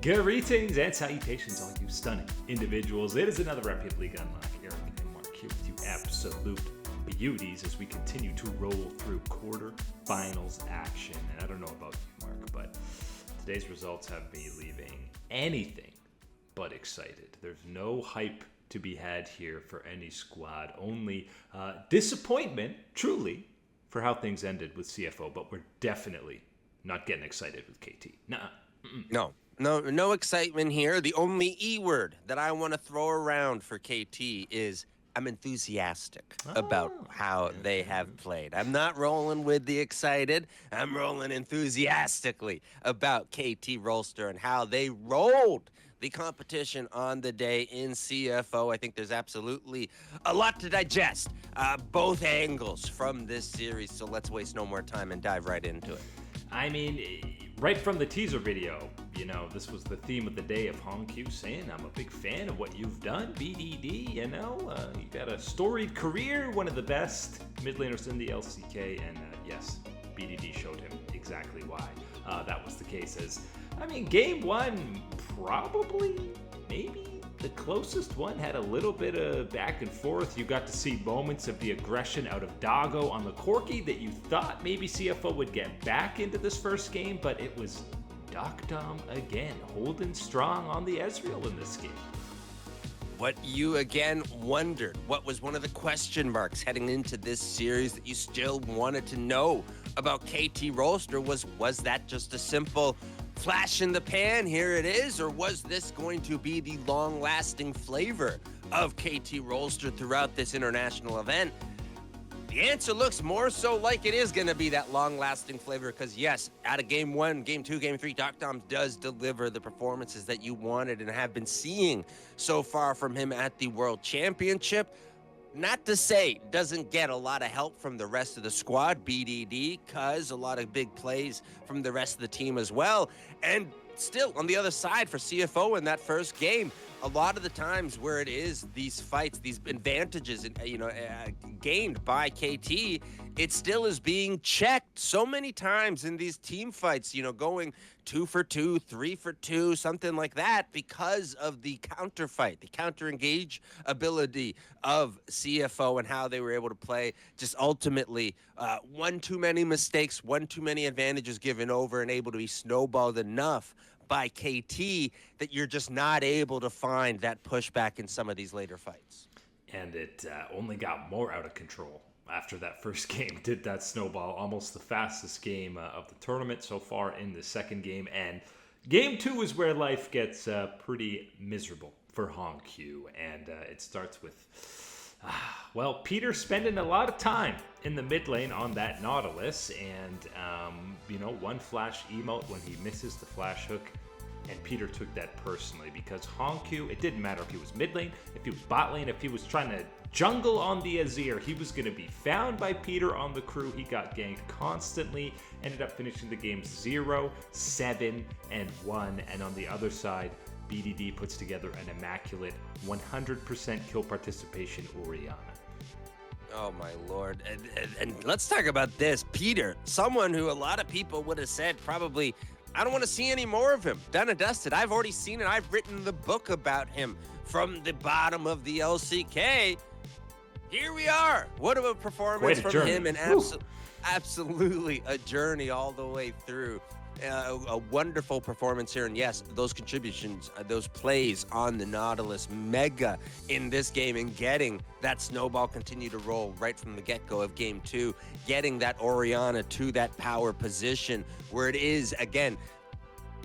Greetings and salutations, all you stunning individuals. It is another Rapid League Unlock. Eric and Mark here with you absolute beauties as we continue to roll through quarterfinals action. And I don't know about you, Mark, but today's results have me leaving anything but excited. There's no hype to be had here for any squad, only disappointment, truly, for how things ended with CFO, but we're definitely not getting excited with KT. Nuh-uh. No excitement here. The only E word that I want to throw around for KT is I'm enthusiastic about how they have played. I'm not rolling with the excited. I'm rolling enthusiastically about KT Rolster and how they rolled the competition on the day in CFO. I think there's absolutely a lot to digest, both angles from this series. So let's waste no more time and dive right into it. I mean, right from the teaser video, this was the theme of the day of HongQ saying, I'm a big fan of what you've done, BDD, you got a storied career, one of the best mid laners in the LCK, and yes, BDD showed him exactly why that was the case. Game one, probably, maybe the closest one, had a little bit of back and forth. You got to see moments of the aggression out of Doggo on the Corki that you thought maybe CFO would get back into this first game, but it was Dom again, holding strong on the Ezreal in this game. What you again wondered, what was one of the question marks heading into this series that you still wanted to know about KT Rolster was that just a simple flash in the pan, here it is, or was this going to be the long-lasting flavor of KT Rolster throughout this international event? The answer looks more so like it is going to be that long-lasting flavor because, yes, out of Game 1, Game 2, Game 3, Dom does deliver the performances that you wanted and have been seeing so far from him at the World Championship. Not to say doesn't get a lot of help from the rest of the squad, BDD, because a lot of big plays from the rest of the team as well. And still, on the other side for CFO in that first game, a lot of the times where it is these fights, these advantages, gained by KT, it still is being checked so many times in these team fights, going 2 for 2, 3 for 2, something like that, because of the counter fight, the counter engage ability of CFO and how they were able to play. Just ultimately, one too many mistakes, one too many advantages given over, and able to be snowballed enough by KT that you're just not able to find that pushback in some of these later fights. And it only got more out of control after that first game. Did that snowball, almost the fastest game of the tournament so far in the second game. And Game 2 is where life gets pretty miserable for HongQ. And it starts with, Peter spending a lot of time in the mid lane on that Nautilus. And, one flash emote when he misses the flash hook. And Peter took that personally because HongQ, it didn't matter if he was mid lane, if he was bot lane, if he was trying to jungle on the Azir, he was going to be found by Peter on the crew. He got ganked constantly, ended up finishing the game 0, 7, and 1. And on the other side, BDD puts together an immaculate 100% kill participation Orianna. Oh, my Lord. And let's talk about this. Peter, someone who a lot of people would have said probably, I don't want to see any more of him. Done and dusted. I've already seen it. I've written the book about him from the bottom of the LCK. Here we are. What a performance from him, and absolutely a journey all the way through. A wonderful performance here, and yes, those contributions, those plays on the Nautilus, mega in this game, and getting that snowball continue to roll right from the get-go of Game 2, getting that Orianna to that power position where it is, again,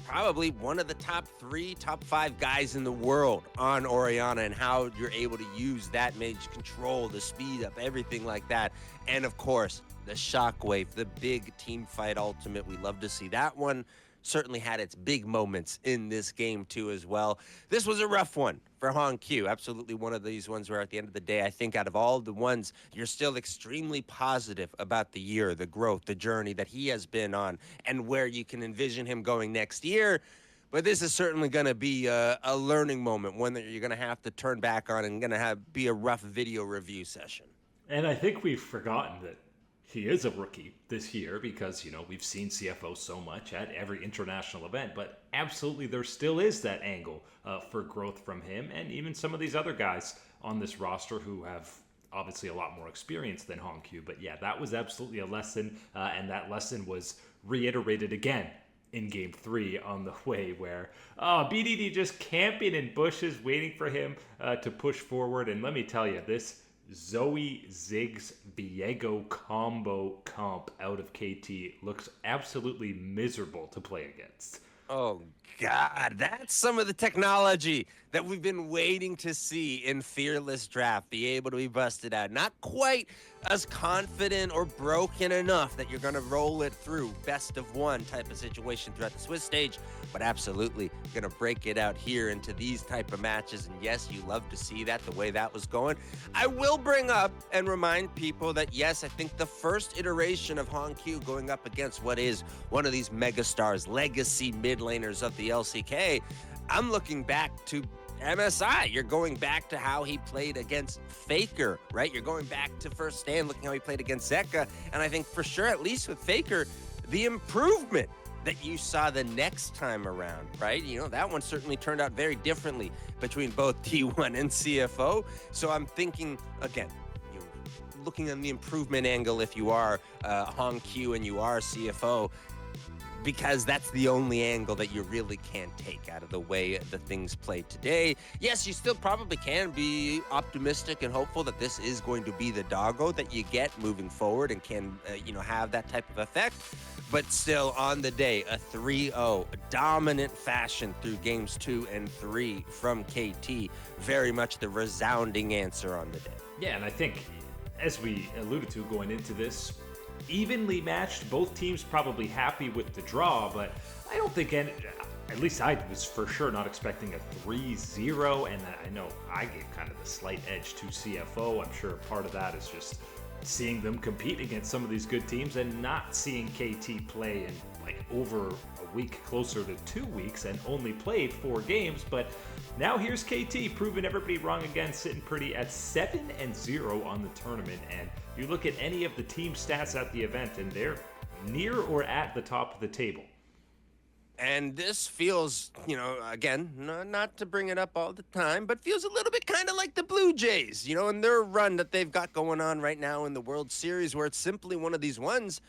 probably one of the top 3, top 5 guys in the world on Orianna, and how you're able to use that mage control, the speed up, everything like that. And of course, the shockwave, the big team fight ultimate. We love to see that one. Certainly had its big moments in this game too as well. This was a rough one for HongQ. Absolutely one of these ones where at the end of the day, I think out of all the ones, you're still extremely positive about the year, the growth, the journey that he has been on, and where you can envision him going next year. But this is certainly going to be a learning moment, one that you're going to have to turn back on and going to be a rough video review session. And I think we've forgotten that he is a rookie this year because, we've seen CFO so much at every international event, but absolutely there still is that angle for growth from him and even some of these other guys on this roster who have obviously a lot more experience than Hongq. But yeah, that was absolutely a lesson, and that lesson was reiterated again in game 3 on the way where BDD just camping in bushes waiting for him to push forward. And let me tell you, this Zoe Ziggs Biego comp out of KT looks absolutely miserable to play against. Oh, God, that's some of the technology that we've been waiting to see in Fearless Draft be able to be busted out. Not quite as confident or broken enough that you're going to roll it through best of one type of situation throughout the Swiss stage, but absolutely going to break it out here into these type of matches. And yes, you love to see that, the way that was going. I will bring up and remind people that, yes, I think the first iteration of Hongq going up against what is one of these megastars, legacy mid laners of the LCK, I'm looking back to MSI. You're going back to how he played against Faker, right? You're going back to First Stand, looking how he played against Zeka. And I think for sure, at least with Faker, the improvement that you saw the next time around, right? That one certainly turned out very differently between both T1 and CFO. So I'm thinking, again, you're looking on the improvement angle if you are Hongq and you are CFO, because that's the only angle that you really can take out of the way the things play today. Yes, you still probably can be optimistic and hopeful that this is going to be the doggo that you get moving forward and can, have that type of effect. But still, on the day, a 3-0 dominant fashion through games 2 and 3 from KT. Very much the resounding answer on the day. Yeah, and I think, as we alluded to going into this, evenly matched, both teams probably happy with the draw, but I don't think at least I was for sure not expecting a 3-0, and I know I gave kind of the slight edge to CFO. I'm sure part of that is just seeing them compete against some of these good teams and not seeing KT play in over a week, closer to 2 weeks, and only played 4 games. But now here's KT proving everybody wrong again, sitting pretty at 7-0 on the tournament. And you look at any of the team stats at the event, and they're near or at the top of the table. And this feels, again, not to bring it up all the time, but feels a little bit kind of like the Blue Jays, and their run that they've got going on right now in the World Series, where it's simply one of these ones,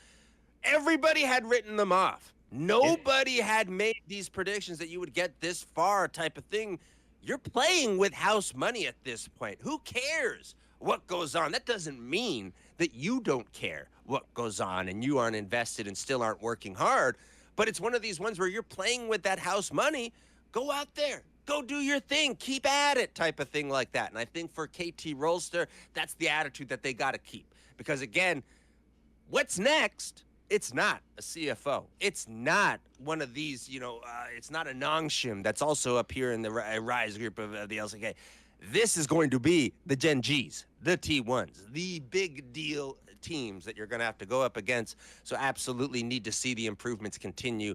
everybody had written them off. Nobody had made these predictions that you would get this far type of thing. You're playing with house money at this point. Who cares what goes on? That doesn't mean that you don't care what goes on and you aren't invested and still aren't working hard. But it's one of these ones where you're playing with that house money. Go out there. Go do your thing. Keep at it type of thing like that. And I think for KT Rolster, that's the attitude that they got to keep. Because, again, what's next? It's not a CFO. It's not one of these, it's not a Nongshim that's also up here in the Rise group of the LCK. This is going to be the Gen Gs, the T1s, the big deal teams that you're going to have to go up against. So absolutely need to see the improvements continue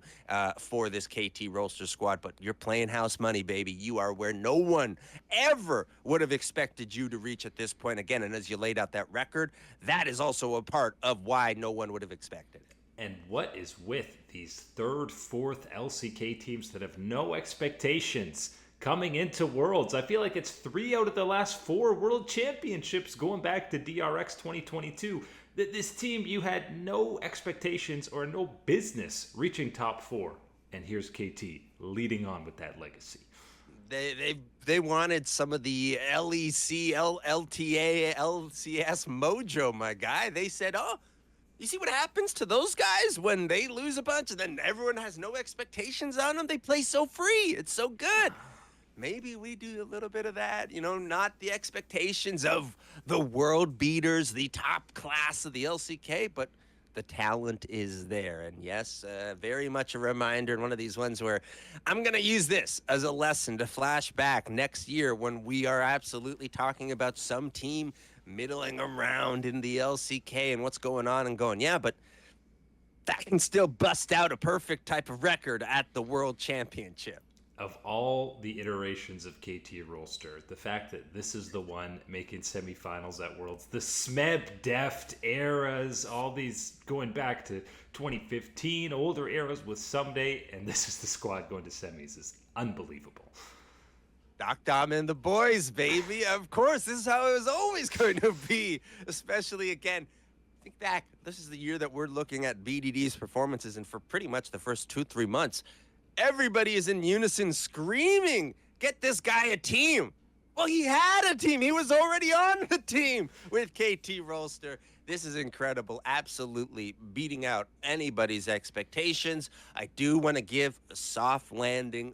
for this KT Rolster squad. But you're playing house money, baby. You are where no one ever would have expected you to reach at this point again. And as you laid out that record, that is also a part of why no one would have expected it. And what is with these third, fourth LCK teams that have no expectations coming into Worlds? I feel like it's 3 out of the last 4 World Championships going back to DRX 2022. This team, you had no expectations or no business reaching top 4. And here's KT leading on with that legacy. They wanted some of the LEC, LTA, LCS mojo, my guy. They said, you see what happens to those guys when they lose a bunch and then everyone has no expectations on them? They play so free. It's so good. Maybe we do a little bit of that, not the expectations of the world beaters, the top class of the LCK, but the talent is there. And yes, very much a reminder, and one of these ones where I'm going to use this as a lesson to flash back next year when we are absolutely talking about some team middling around in the LCK and what's going on and going, yeah, but that can still bust out a perfect type of record at the World Championship. of all the iterations of KT Rolster, the fact that this is the one making semifinals at Worlds, the SMEB Deft eras, all these going back to 2015, older eras with Someday, and this is the squad going to semis, is unbelievable. Doc Dom and the boys, baby. Of course, this is how it was always going to be, especially again. Think back, this is the year that we're looking at BDD's performances, and for pretty much the first 2-3 months, everybody is in unison screaming, get this guy a team. Well, he had a team. He was already on the team with KT Rolster. This is incredible. Absolutely beating out anybody's expectations. I do want to give a soft landing,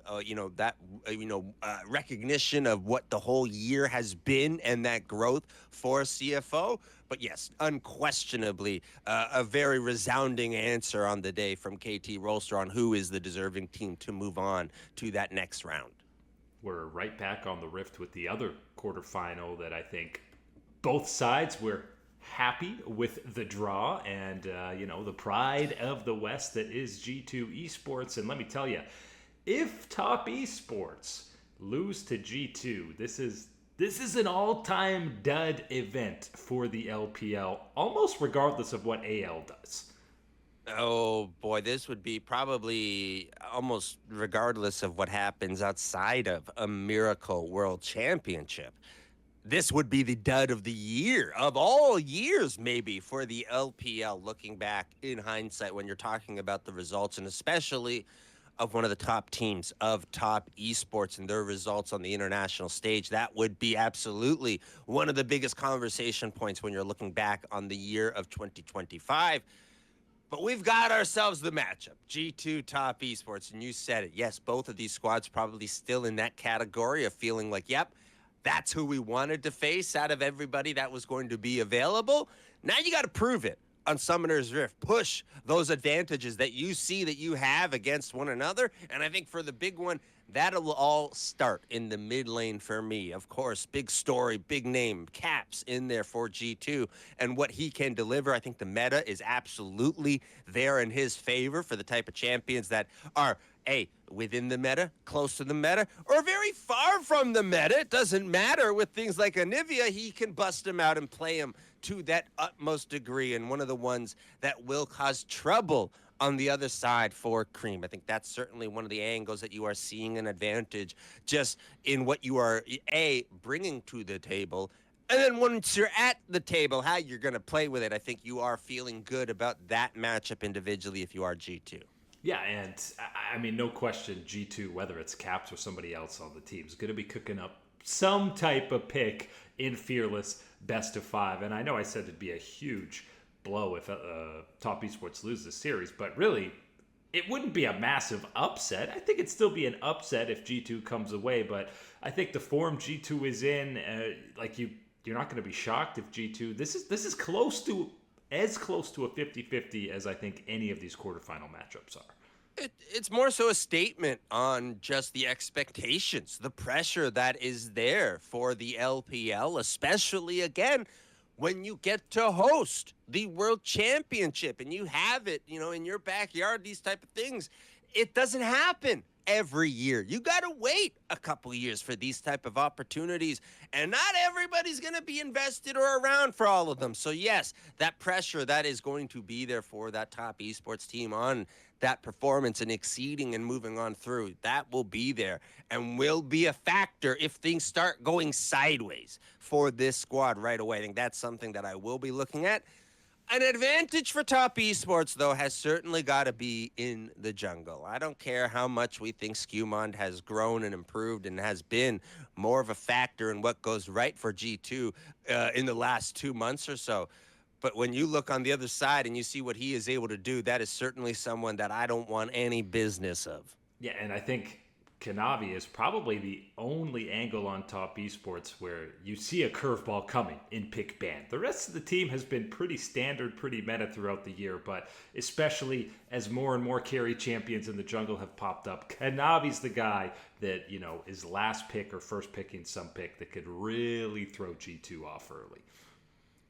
recognition of what the whole year has been and that growth for CFO. But yes, unquestionably, a very resounding answer on the day from KT Rolster on who is the deserving team to move on to that next round. We're right back on the rift with the other quarterfinal that I think both sides were happy with the draw and, the pride of the West that is G2 Esports. And let me tell you, if Top Esports lose to G2, this is an all-time dud event for the LPL, almost regardless of what AL does. Oh boy, this would be probably almost regardless of what happens outside of a Miracle World Championship. This would be the dud of the year, of all years, maybe, for the LPL, looking back in hindsight when you're talking about the results, and especially of one of the top teams of Top Esports and their results on the international stage. That would be absolutely one of the biggest conversation points when you're looking back on the year of 2025. But we've got ourselves the matchup, G2 Top Esports, and you said it. Yes, both of these squads probably still in that category of feeling like, yep, that's who we wanted to face out of everybody that was going to be available. Now you got to prove it on Summoner's Rift. Push those advantages that you see that you have against one another. And I think for the big one, that'll all start in the mid lane for me. Of course, big story, big name, Caps in there for G2 and what he can deliver. I think the meta is absolutely there in his favor for the type of champions that are within the meta, close to the meta, or very far from the meta. It doesn't matter. With things like Anivia, he can bust him out and play him to that utmost degree, and one of the ones that will cause trouble on the other side for Cream. I think that's certainly one of the angles that you are seeing an advantage just in what you are, bringing to the table. And then once you're at the table, how you're going to play with it, I think you are feeling good about that matchup individually if you are G2. Yeah, and I mean, no question, G2, whether it's Caps or somebody else on the team, is going to be cooking up some type of pick in Fearless best of 5. And I know I said it'd be a huge blow if Top Esports loses this series, but really, it wouldn't be a massive upset. I think it'd still be an upset if G2 comes away, but I think the form G2 is in, you're not going to be shocked if G2. This is close to as close to a 50-50 as I think any of these quarterfinal matchups are. It's more so a statement on just the expectations, the pressure that is there for the LPL, especially, again, when you get to host the World Championship and you have it, in your backyard, these type of things. It doesn't happen every year. You got to wait a couple years for these type of opportunities, and not everybody's going to be invested or around for all of them. So yes, that pressure that is going to be there for that Top Esports team on that performance and exceeding and moving on through, that will be there and will be a factor if things start going sideways for this squad right away. I think that's something that I will be looking at. An advantage for Top Esports, though, has certainly got to be in the jungle. I don't care how much we think Skewmond has grown and improved and has been more of a factor in what goes right for G2 in the last 2 months or so. But when you look on the other side and you see what he is able to do, that is certainly someone that I don't want any business of. Yeah, and I think Kanavi is probably the only angle on Top Esports where you see a curveball coming in pick ban. The rest of the team has been pretty standard, pretty meta throughout the year, but especially as more and more carry champions in the jungle have popped up, Kanavi's the guy that, is last pick or first pick in some pick that could really throw G2 off early.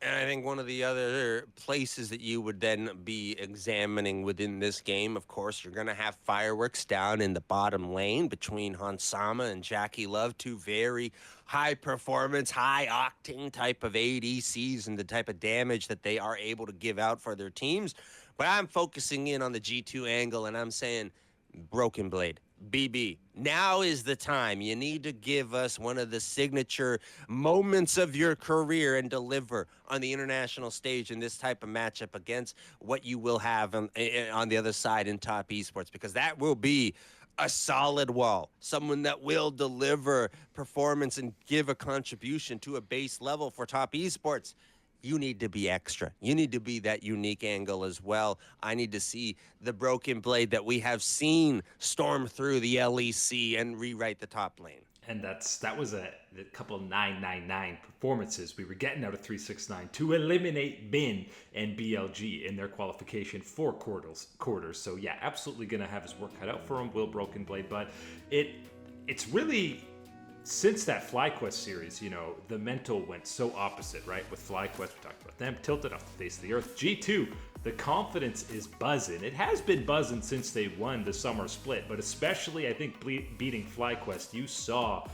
And I think one of the other places that you would then be examining within this game, of course, you're going to have fireworks down in the bottom lane between Hansama and Jackie Love, two very high performance, high octane type of ADCs and the type of damage that they are able to give out for their teams. But I'm focusing in on the G2 angle and I'm saying, Broken Blade. BB, now is the time. You need to give us one of the signature moments of your career and deliver on the international stage in this type of matchup against what you will have on the other side in top esports, because that will be a solid wall, someone that will deliver performance and give a contribution to a base level for top esports. You need to be extra. You need to be that unique angle as well. I need to see the Broken Blade that we have seen storm through the LEC and rewrite the top lane. And that was a couple 999 performances we were getting out of 369 to eliminate Bin and BLG in their qualification for quarters. So yeah, absolutely gonna have his work cut out for him, Will Broken Blade. But it's really, since that FlyQuest series, the mental went so opposite, right? With FlyQuest, we talked about them, tilted off the face of the earth. G2, the confidence is buzzing. It has been buzzing since they won the summer split, but especially, I think, beating FlyQuest, you saw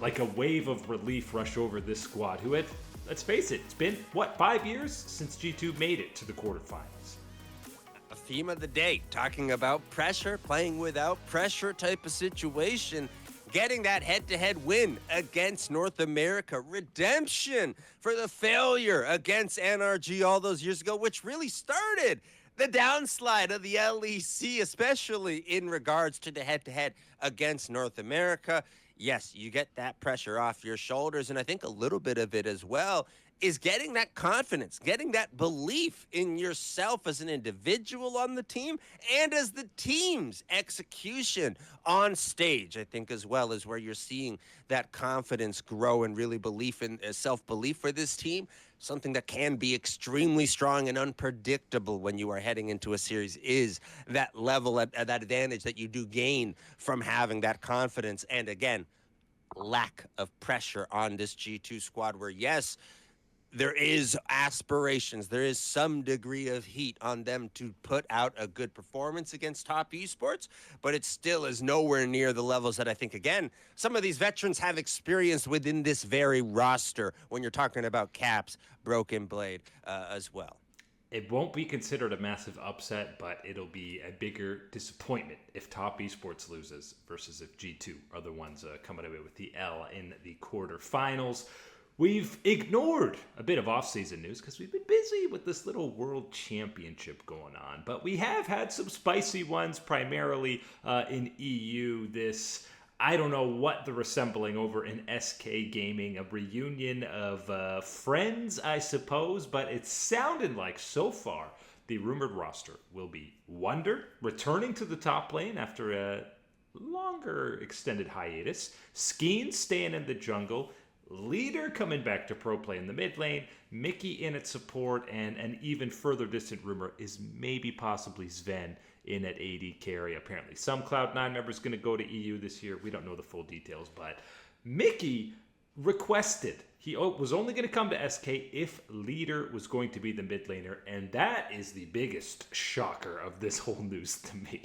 like a wave of relief rush over this squad, who had, let's face it, it's been, 5 years since G2 made it to the quarterfinals. A theme of the day, talking about pressure, playing without pressure type of situation. Getting that head-to-head win against North America. Redemption for the failure against NRG all those years ago, which really started the downslide of the LEC, especially in regards to the head-to-head against North America. Yes, you get that pressure off your shoulders, and I think a little bit of it as well is getting that confidence, getting that belief in yourself as an individual on the team and as the team's execution on stage, I think, as well, is where you're seeing that confidence grow and really belief in self-belief for this team. Something that can be extremely strong and unpredictable when you are heading into a series is that level, that advantage that you do gain from having that confidence. And again, lack of pressure on this G2 squad where, yes, there is aspirations, there is some degree of heat on them to put out a good performance against top esports, but it still is nowhere near the levels that I think, again, some of these veterans have experienced within this very roster when you're talking about Caps, Broken Blade as well. It won't be considered a massive upset, but it'll be a bigger disappointment if Top Esports loses versus if G2 are the ones coming away with the L in the quarterfinals. We've ignored a bit of offseason news because we've been busy with this little World Championship going on. But we have had some spicy ones, primarily in EU. This, I don't know what they're assembling over in SK Gaming, a reunion of friends, I suppose. But it sounded like, so far, the rumored roster will be Wonder returning to the top lane after a longer extended hiatus, Skeen staying in the jungle, Leader coming back to pro play in the mid lane, Mickey in at support, and an even further distant rumor is maybe possibly Sven in at AD carry. Apparently some Cloud9 members going to go to EU this year. We don't know the full details, but Mickey requested, he was only going to come to SK if Leader was going to be the mid laner, and that is the biggest shocker of this whole news to me.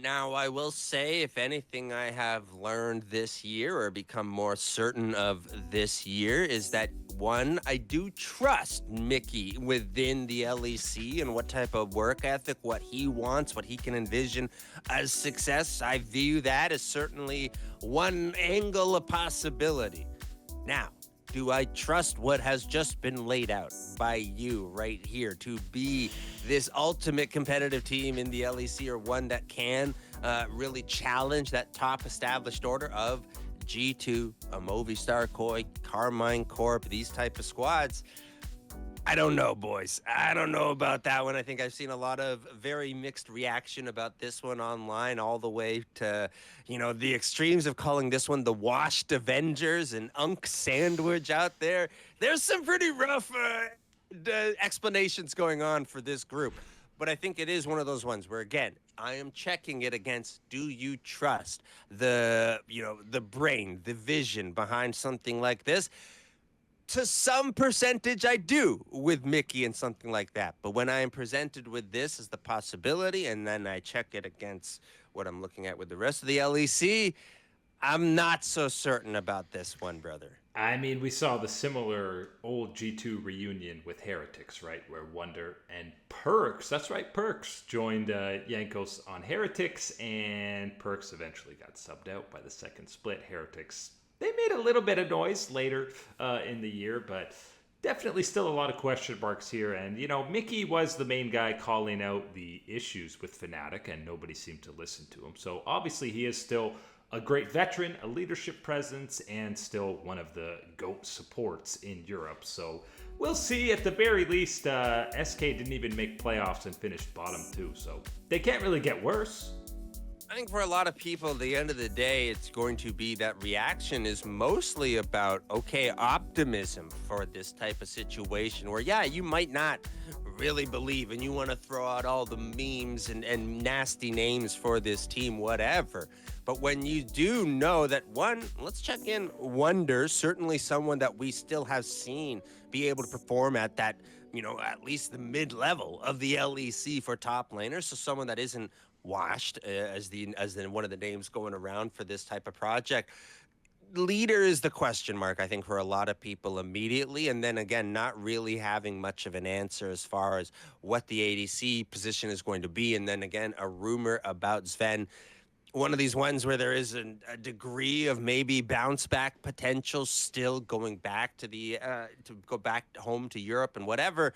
Now, I will say, if anything I have learned this year or become more certain of this year is that, one, I do trust Mickey within the LEC and what type of work ethic, what he wants, what he can envision as success. I view that as certainly one angle of possibility. Now, do I trust what has just been laid out by you right here to be this ultimate competitive team in the LEC, or one that can really challenge that top established order of G2, a Movistar, Koi, Carmine Corp, these type of squads? I don't know, boys. I don't know about that one. I think I've seen a lot of very mixed reaction about this one online, all the way to, the extremes of calling this one the Washed Avengers and Unk Sandwich out there. There's some pretty rough explanations going on for this group. But I think it is one of those ones where, again, I am checking it against, do you trust the brain, the vision behind something like this? To some percentage, I do with Mickey and something like that. But when I am presented with this as the possibility, and then I check it against what I'm looking at with the rest of the LEC, I'm not so certain about this one, brother. I mean, we saw the similar old G2 reunion with Heretics, right? Where Wonder and Perks, that's right, Perks, joined Yankos on Heretics, and Perks eventually got subbed out by the second split. Heretics, they made a little bit of noise later in the year, but definitely still a lot of question marks here. And, you know, Mickey was the main guy calling out the issues with Fnatic, and nobody seemed to listen to him. So obviously he is still a great veteran, a leadership presence, and still one of the GOAT supports in Europe. So we'll see. At the very least, SK didn't even make playoffs and finished bottom 2. So they can't really get worse. I think for a lot of people, at the end of the day, it's going to be that reaction is mostly about, okay, optimism for this type of situation where, yeah, you might not really believe and you want to throw out all the memes and nasty names for this team, whatever. But when you do know that, one, let's check in Wonder, certainly someone that we still have seen be able to perform at that, you know, at least the mid-level of the LEC for top laners. So someone that isn't washed as one of the names going around for this type of project. Leader is the question mark, I think, for a lot of people immediately. And then again, not really having much of an answer as far as what the ADC position is going to be. And then again, a rumor about Sven. One of these ones where there is a degree of maybe bounce back potential still going back to to go back home to Europe and whatever.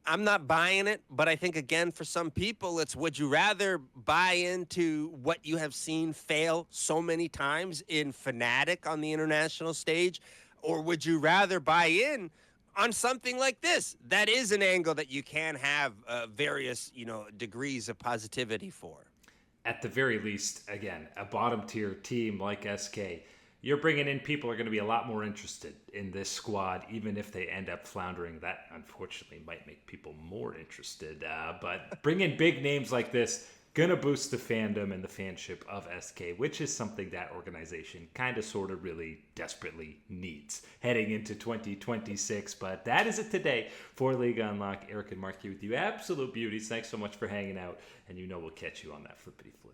I'm not buying it, but I think, again, for some people, it's would you rather buy into what you have seen fail so many times in Fnatic on the international stage, or would you rather buy in on something like this? That is an angle that you can have various, degrees of positivity for. At the very least, again, a bottom tier team like SK, you're bringing in people who are going to be a lot more interested in this squad, even if they end up floundering. That, unfortunately, might make people more interested. But bringing big names like this, going to boost the fandom and the fanship of SK, which is something that organization kind of sort of really desperately needs heading into 2026. But that is it today for League Unlock. Eric and Mark here with you. Absolute beauties. Thanks so much for hanging out. And we'll catch you on that flippity flip.